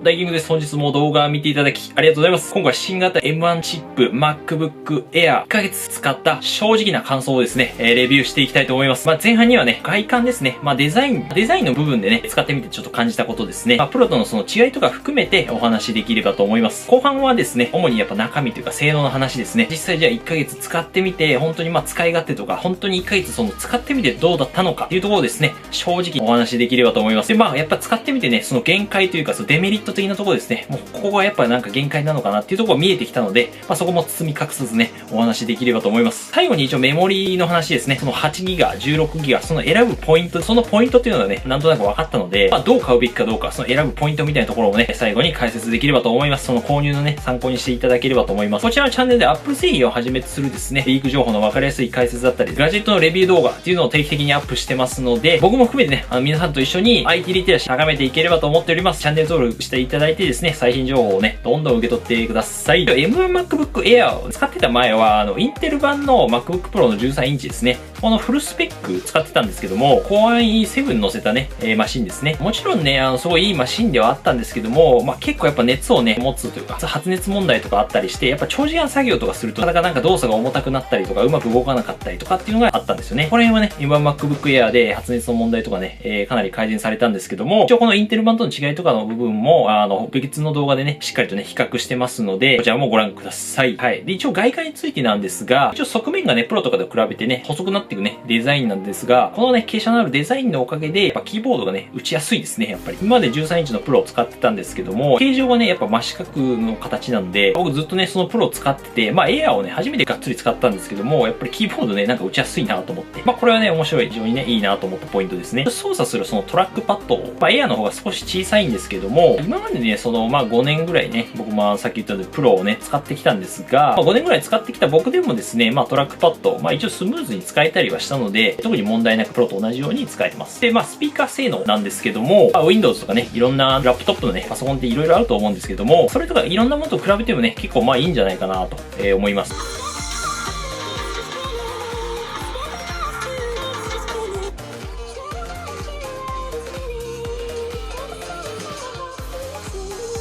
ダイキングです。本日も動画を見ていただきありがとうございます。今回新型 M1 チップ MacBook Air 1ヶ月使った正直な感想をですね、レビューしていきたいと思います。前半にはね、外観ですね。デザインの部分でね、使ってみてちょっと感じたことですね。プロとのその違いとか含めてお話しできればと思います。後半はですね、主にやっぱ中身というか性能の話ですね。実際じゃあ1ヶ月使ってみて、本当に使い勝手とか、本当に1ヶ月その使ってみてどうだったのかっていうところをですね、正直お話しできればと思います。で、やっぱ使ってみてね、その限界というか、そのデメリット的なところですね。もうここがやっぱなんか限界なのかなっていうところが見えてきたので、そこも包み隠さずね、お話しできればと思います。最後に一応メモリの話ですね。その 8GB、16GB、その選ぶポイント、そのポイントっていうのがね、なんとなく分かったので、どう買うべきかどうか、その選ぶポイントみたいなところをね、最後に解説できればと思います。その購入のね、参考にしていただければと思います。こちらのチャンネルで Apple 製品をはじめとするですね、リーク情報の分かりやすい解説だったり、ガジェットのレビュー動画っていうのを定期的にアップしてますので、僕も含めてね、皆さんと一緒に IT リテラシー高めていければと思っております。チャンネル登録していただいてですね、最新情報をね、どんどん受け取ってください。M1 MacBook Air を使ってた前は、インテル版の MacBook Pro の13インチですね。このフルスペック使ってたんですけども、Core i7 乗せたね、マシンですね。もちろんね、すごいいいマシンではあったんですけども、結構やっぱ熱をね、持つというか、発熱問題とかあったりして、やっぱ長時間作業とかすると、なんか動作が重たくなったりとか、うまく動かなかったりとかっていうのがあったんですよね。これはね、今 MacBook Air で発熱の問題とかね、かなり改善されたんですけども、一応このインテル版との違いとかの部分も、別の動画でね、しっかりとね、比較してますので、こちらもご覧ください。はい。で、一応外観についてなんですが、一応側面がね、プロとかと比べてね、細くなっていくね、デザインなんですが、このね、傾斜のあるデザインのおかげで、やっぱキーボードがね、打ちやすいですね、やっぱり。今まで13インチのプロを使ってたんですけども、形状がね、やっぱ真四角の形なんで、僕ずっとね、そのプロを使ってて、エアをね、初めてがっつり使ったんですけども、やっぱりキーボードね、なんか打ちやすいなと思って。これはね、面白い、非常にね、いいなと思ったポイントですね。操作するそのトラックパッド、エアの方が少し小さいんですけども、今までね、5年ぐらいね、僕さっき言ったようにプロをね、使ってきたんですが、5年ぐらい使ってきた僕でもですね、トラックパッド、一応スムーズに使えたりはしたので、特に問題なくプロと同じように使えてます。で、スピーカー性能なんですけども、Windows とかね、いろんなラップトップのね、パソコンっていろいろあると思うんですけども、それとかいろんなものと比べてもね、結構いいんじゃないかなと思います。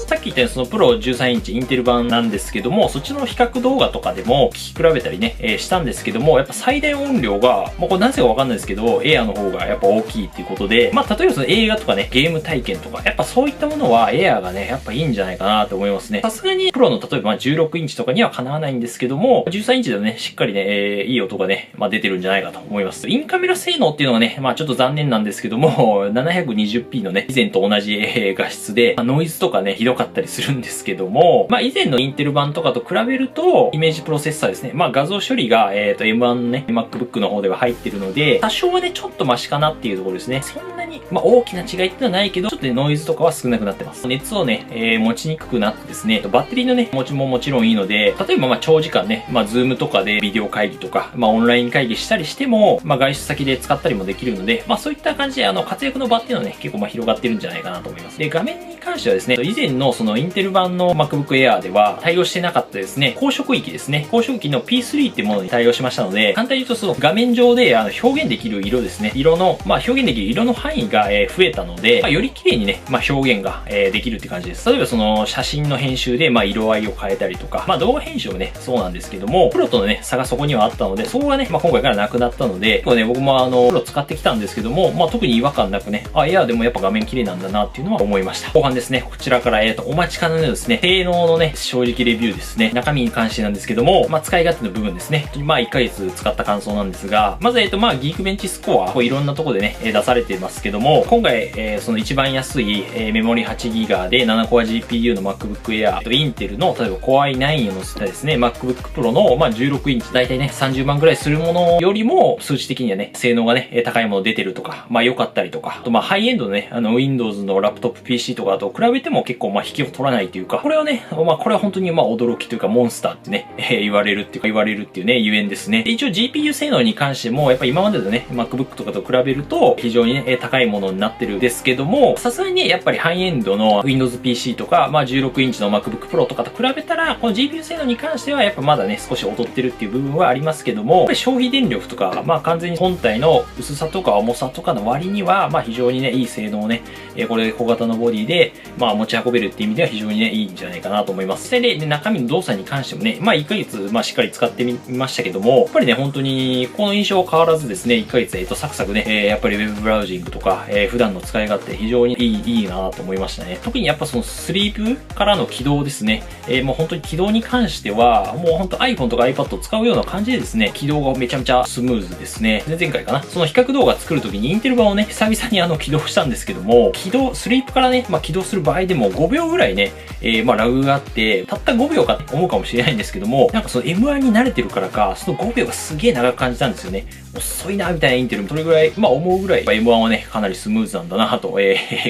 さっき言ったようにそのプロ13インチインテル版なんですけども、そっちの比較動画とかでも聞き比べたりね、したんですけども、やっぱ最大音量が、これなぜかわかんないですけど、エアの方がやっぱ大きいっていうことで、例えばその映画とかね、ゲーム体験とか、やっぱそういったものはエアがね、やっぱいいんじゃないかなと思いますね。さすがにプロの例えば16インチとかにはかなわないんですけども、13インチでもね、しっかりね、いい音がね、出てるんじゃないかと思います。インカメラ性能っていうのがね、ちょっと残念なんですけども、720p のね、以前と同じ画質で、ノイズとかね、ひどかったりするんですけども、以前のインテル版とかと比べると、イメージプロセッサーですね。画像処理が、M1 のね、MacBook の方では入ってるので、多少はね、ちょっとマシかなっていうところですね。そんなに、大きな違いっていうのはないけど、ちょっとね、ノイズとかは少なくなってます。熱をね、持ちにくくなってですね、バッテリーのね、持ちももちろんいいので、例えば長時間ね、Zoom とかでビデオ会議とか、オンライン会議したりしても、外出先で使ったりもできるので、そういった感じで、活躍の場っていうのはね、結構広がってるんじゃないかなと思います。で、画面に関してはですね、以前のそのインテル版の MacBook Air では対応してなかったですね、光色域ですね。光色域の P3 っていうものに対応しましたので、簡単に言うとその画面上で表現できる色ですね。色の、表現できる色の範囲が増えたので、より綺麗にね、表現ができるって感じです。例えばその写真の編集で色合いを変えたりとか、動画編集もね、そうなんですけども、プロとのね、差がそこにはあったので、そこがね、今回からなくなったので、結構ね、僕もプロ使ってきたんですけども、特に違和感なくね、Air でもやっぱ画面綺麗なんだなっていうのは思いました。後半ですね、こちらからお待ちかねのですね、性能のね、正直レビューですね。中身に関してなんですけども、使い勝手の部分ですね。1ヶ月使った感想なんですが、まずギークベンチスコア、いろんなところでね、出されてますけども、今回、その一番安い、メモリ 8GB で7コア GPU の MacBook Air、インテルの、例えば Core i9 を乗せたですね、MacBook Pro の、16インチ、だいたいね、30万ぐらいするものよりも、数値的にはね、性能がね、高いもの出てるとか、良かったりとか、あとハイエンドのね、Windows のラップトップ PC とかと比べても結構引きを取らないというか、これはね、これは本当に驚きというか、モンスターってね、言われるっていうね、ゆえんですね。で一応 GPU 性能に関しても、やっぱ今までのね、MacBook とかと比べると、非常にね、高いものになってるんですけども、さすがにね、やっぱりハイエンドの Windows PC とか、16インチの MacBook Pro とかと比べたら、この GPU 性能に関しては、やっぱまだね、少し劣ってるっていう部分はありますけども、やっぱり消費電力とか、完全に本体の薄さとか重さとかの割には、非常にね、いい性能をね、これ小型のボディで、持ち運べるってっていう意味では非常にね、いいんじゃないかなと思います。それで、中身の動作に関してもね、1ヶ月、しっかり使ってみましたけども、やっぱりね、本当に、この印象は変わらずですね、1ヶ月で、サクサクね、やっぱりウェブブラウジングとか、普段の使い勝手非常にいいなと思いましたね。特にやっぱそのスリープからの起動ですね、もう本当に起動に関しては、もう本当 iPhone とか iPad を使うような感じでですね、起動がめちゃめちゃスムーズですね。前々回かな、その比較動画作るときにインテル版をね、久々に起動したんですけども、スリープからね、起動する場合でも5秒ぐらいね、ラグがあって、たった5秒かって思うかもしれないんですけども、なんかその M1 に慣れてるからか、その5秒がすげえ長く感じたんですよね。遅いなみたいなインテルもそれぐらい、思うぐらい M1 はね、かなりスムーズなんだなと、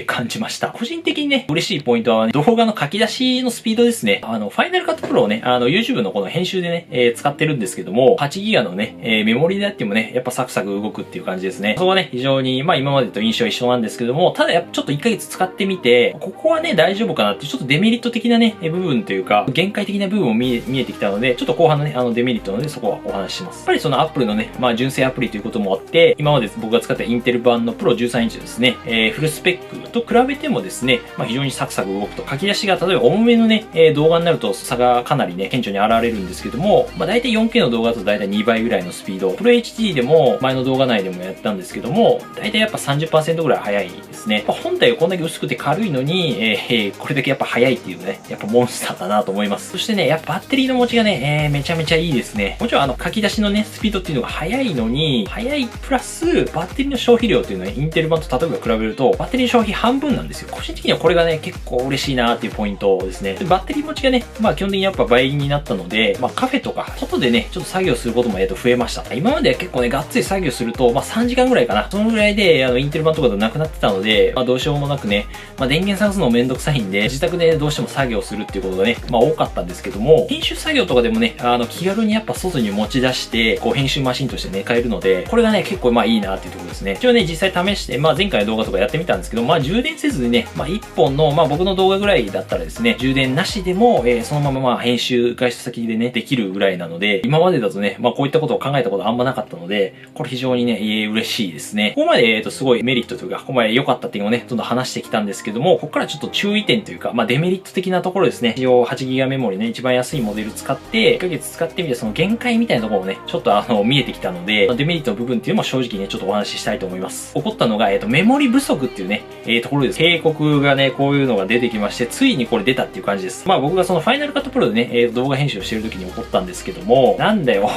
感じました。個人的にね、嬉しいポイントはね、動画の書き出しのスピードですね。ファイナルカットプロをね、YouTube のこの編集でね、使ってるんですけども、8ギガのね、メモリであってもね、やっぱサクサク動くっていう感じですね。そこはね、非常に、今までと印象は一緒なんですけども、ただやっぱちょっと1ヶ月使ってみて、ここはね、大丈夫かなってちょっとデメリット的なね、部分というか、限界的な部分も見えてきたので、ちょっと後半のね、デメリットなので、そこはお話しします。やっぱりその Apple のね、純正アプリということもあって、今まで僕が使ったインテル版のプロ13インチですね、フルスペックと比べてもですね、非常にサクサク動くと。書き出しが例えば重めのね、動画になると差がかなりね、顕著に現れるんですけども、大体 4K の動画だと大体2倍ぐらいのスピード。プロ HD でも前の動画内でもやったんですけども、大体やっぱ 30% ぐらい速いですね。本体がこんだけ薄くて軽いのに、これだけやっぱ速いっていうね、やっぱモンスターだなと思います。そしてね、やっぱバッテリーの持ちがね、めちゃめちゃいいですね。もちろん書き出しのね、スピードっていうのが速いのに、速いプラス、バッテリーの消費量っていうのは、インテル版と例えば比べると、バッテリー消費半分なんですよ。個人的にはこれがね、結構嬉しいなっていうポイントですね。バッテリー持ちがね、基本的にやっぱ倍になったので、カフェとか、外でね、ちょっと作業することも増えました。今までは結構ね、がっつり作業すると、3時間ぐらいかな。そのぐらいで、インテル版とかでなくなってたので、どうしようもなくね、電源探すのめんどくさいんで、自宅でどうしても作業するっていうことがね、多かったんですけども、編集作業とかでもね、気軽にやっぱ外に持ち出して、こう編集マシンとしてね、使えるので、これがね、結構いいなっていうところですね。一応ね、実際試して、前回の動画とかやってみたんですけど、充電せずにね、1本の、僕の動画ぐらいだったらですね、充電なしでも、そのまま編集会社先でね、できるぐらいなので、今までだとね、こういったことを考えたことあんまなかったので、これ非常にね、嬉しいですね。ここまで、すごいメリットというか、ここまで良かった点をね、どんどん話してきたんですけども、ここからちょっと注意点というか、デメリット的なところですね。一応 8GB メモリね、一番安いモデル使って、1ヶ月使ってみて、その限界みたいなところもね、ちょっと見えてきたので、デメリットの部分っていうのも正直ね、ちょっとお話ししたいと思います。起こったのが、メモリ不足っていうね、ところです。警告がね、こういうのが出てきまして、ついにこれ出たっていう感じです。僕がそのファイナルカットプロでね、動画編集をしてる時に起こったんですけども、なんだよ、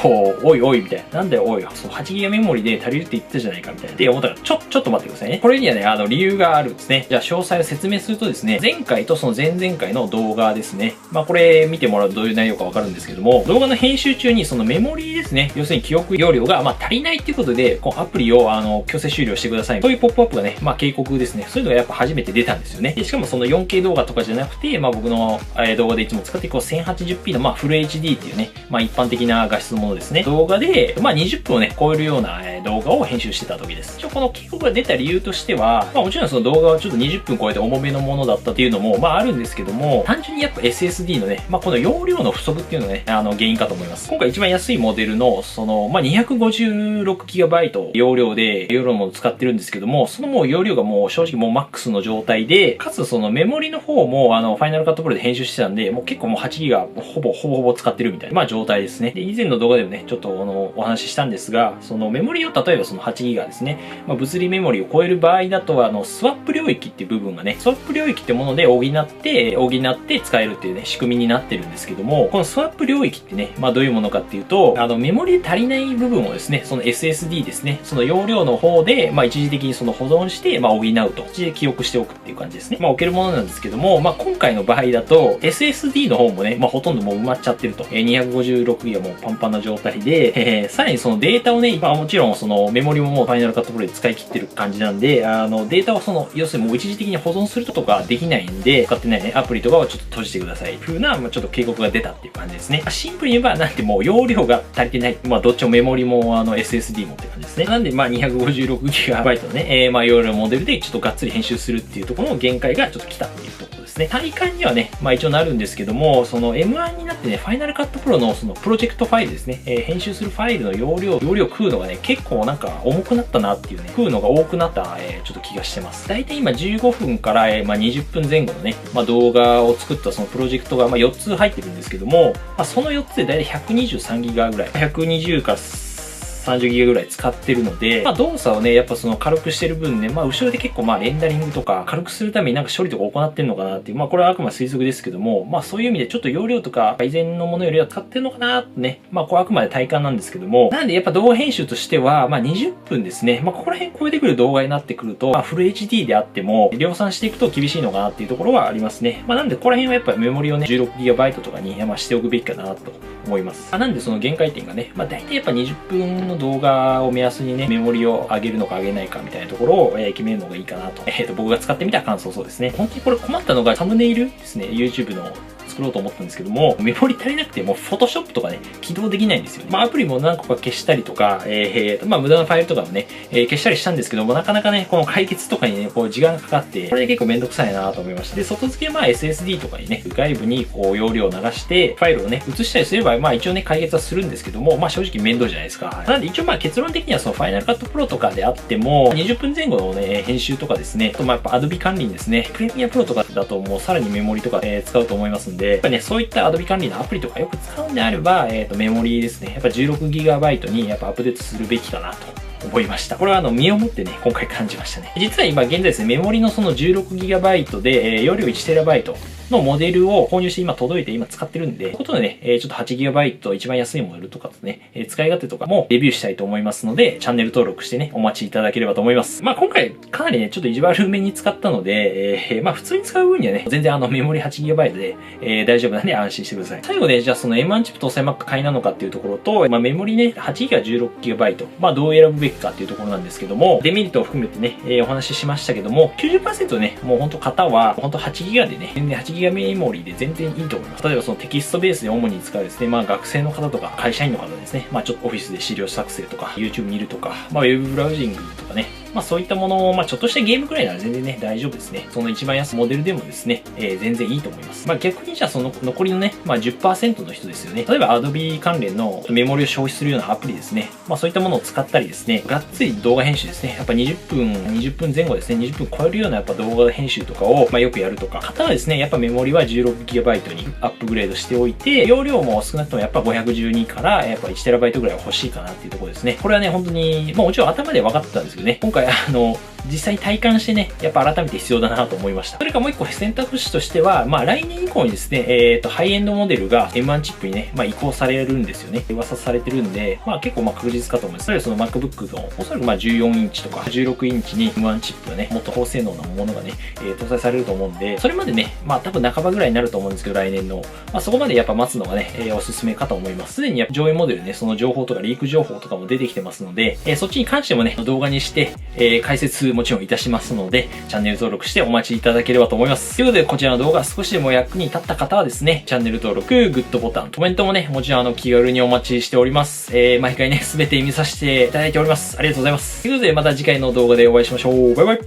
おいおい、みたいな。なんだよ、おい、その 8GB メモリで足りるって言ったじゃないか、みたいな。って思ったから、ちょっと待ってくださいね。これにはね、理由があるんですね。じゃあ、詳細を説明するとですね、前回とその前々回の動画ですね。これ見てもらうとどういう内容かわかるんですけども、動画の編集中にそのメモリですね、要するに記憶容量が、足りないっていうことで、こうアプリを、強制終了してください。そういうポップアップがね、警告ですね。そういうのがやっぱ初めて出たんですよね。でしかもその 4K 動画とかじゃなくて、僕の動画でいつも使っている 1080p のフル HD っていうね、一般的な画質のものですね。動画で、20分をね、超えるような動画を編集してた時です。この警告が出た理由としては、もちろんその動画はちょっと20分超えて重めのものだったっていうのも、あるんですけども、単純にやっぱ SSD のね、この容量の不足っていうのがね、原因かと思います。今回一番安いモデルの、その、256GB 容量で、容量も使ってるんですけども、そのもう容量がもう正直もうマックスの状態で、かつそのメモリの方も、ファイナルカットプロで編集してたんで、もう結構もう 8GB ほぼ使ってるみたいな、状態ですね。で、以前の動画でもね、ちょっとお話ししたんですが、そのメモリを例えばその 8GB ですね、物理メモリを超える場合だと、スワップ領域っていう部分がね、スワップ領域ってもので補って使えるっていうね、仕組みになってるんですけども、このスワップ領域ってね、どういうものかっていうと、メモリで足りない部分をですね、その SSD ですね、その容量の方で、一時的にその保存して、補うと。で記憶しておくっていう感じですね。置けるものなんですけども、今回の場合だと、SSD の方もね、ほとんどもう埋まっちゃってると。256GB はもうパンパンな状態で、さらにそのデータをね、もちろんそのメモリももうファイナルカットプロで使い切ってる感じなんで、データをその、要するにもう一時的に保存するとかできないんで、使ってないね、アプリとかをちょっと閉じてください。風な、ちょっと警告が出たっていう感じですね。シンプルに言えば、なんてもう容量が足りてない。どっちもメモリもSSD もって感じですね。なんで、256GB のね、容量のモデルでちょっとがっつり編集するっていうところの限界がちょっと来たっていうところですね。体感にはね、一応なるんですけども、その M1 になってね、ファイナルカットプロのそのプロジェクトファイルですね、編集するファイルの容量食うのがね、結構なんか重くなったなっていうね、食うのが多くなった、ちょっと気がしてます。だいたい今15分から、20分前後のね、動画を作ったそのプロジェクトが、4つ入ってるんですけども、その4つでだいたい123ギガぐらい、120から30ギガぐらい使ってるので、動作をね、やっぱその軽くしてる分ね、後ろで結構レンダリングとか軽くするためになんか処理とか行ってるのかなっていう、これはあくまで推測ですけども、そういう意味でちょっと容量とか以前のものよりは使ってるのかなってね、これはあくまで体感なんですけども、なんでやっぱ動画編集としては、20分ですね、ここら辺超えてくる動画になってくると、フル HD であっても、量産していくと厳しいのかなっていうところはありますね。なんでここら辺はやっぱりメモリをね、16GB とかに、しておくべきかなと思います。なんでその限界点がね、大体やっぱ20分の動画を目安にね、メモリを上げるのか上げないかみたいなところを、決めるのがいいかなと。僕が使ってみた感想そうですね。本当にこれ困ったのがサムネイルですね。YouTube の作ろうと思ったんですけども、メモリ足りなくてもう Photoshop とかね、起動できないんですよね。アプリも何個か消したりとか、無駄なファイルとかもね、消したりしたんですけども、なかなかね、この解決とかにね、時間がかかって、これで結構めんどくさいなと思いました。で、外付けSSD とかにね、外部に容量を流して、ファイルをね、移したりすれば、一応ね、解決はするんですけども、正直面倒じゃないですか。なので一応結論的にはその Final Cut Pro とかであっても、20分前後のね、編集とかですね、あとやっぱ Adobe 管理にですね、プレミアプロとかだともうさらにメモリとか、使うと思いますんで、やっぱね、そういった Adobe 管理のアプリとかよく使うんであれば、メモリですね、やっぱ 16GB にやっぱアップデートするべきかなと思いました。これは身をもってね、今回感じましたね。実は今現在ですね、メモリのその 16GB で、容量 1TB のモデルを購入して今届いて今使ってるんで、ということでね、ちょっと 8GB 一番安いモデルとかですね、使い勝手とかもレビューしたいと思いますので、チャンネル登録してね、お待ちいただければと思います。今回かなりね、ちょっと意地悪めに使ったので、普通に使う分にはね、全然メモリ 8GB で、大丈夫なんで安心してください。最後ね、じゃあその M1 チップ搭載 Mac 買いなのかっていうところと、メモリね、8GB 16GB、どう選ぶべきかっていうところなんですけども、デメリットを含めてね、お話ししましたけども、90% ね、もうほんと型は、ほんと 8GB でね、全然 8GB メモリで全然いいと思います。例えばそのテキストベースで主に使うですね、学生の方とか会社員の方ですね、ちょっとオフィスで資料作成とか、YouTube 見るとか、ウェブブラウジングとかね、そういったものを、ちょっとしたゲームくらいなら全然ね、大丈夫ですね。その一番安いモデルでもですね、全然いいと思います。逆にじゃあその残りのね、10% の人ですよね。例えば Adobe 関連のメモリを消費するようなアプリですね。そういったものを使ったりですね、がっつり動画編集ですね。やっぱ20分前後ですね、20分超えるようなやっぱ動画編集とかを、よくやるとか、方はですね、やっぱメモリは 16GB にアップグレードしておいて、容量も少なくともやっぱ512からやっぱ 1TB ぐらいは欲しいかなっていうところですね。これはね、本当に、もちろん頭で分かってたんですけどね、今回実際体感してね、やっぱ改めて必要だなと思いました。それからもう一個選択肢としては、来年以降にですね、ハイエンドモデルが M1 チップにね、移行されるんですよね。噂されてるんで、結構確実かと思います。例えばその MacBook の、おそらく14インチとか16インチに M1 チップがね、もっと高性能なものがね、搭載されると思うんで、それまでね、多分半ばぐらいになると思うんですけど、来年の。そこまでやっぱ待つのがね、おすすめかと思います。すでに上位モデルね、その情報とかリーク情報とかも出てきてますので、そっちに関してもね、動画にして、解説もちろんいたしますので、チャンネル登録してお待ちいただければと思います。ということで、こちらの動画少しでも役に立った方はですね、チャンネル登録、グッドボタン、コメントもね、もちろん気軽にお待ちしております。毎回ね、すべて見させていただいております。ありがとうございます。ということで、また次回の動画でお会いしましょう。バイバイ。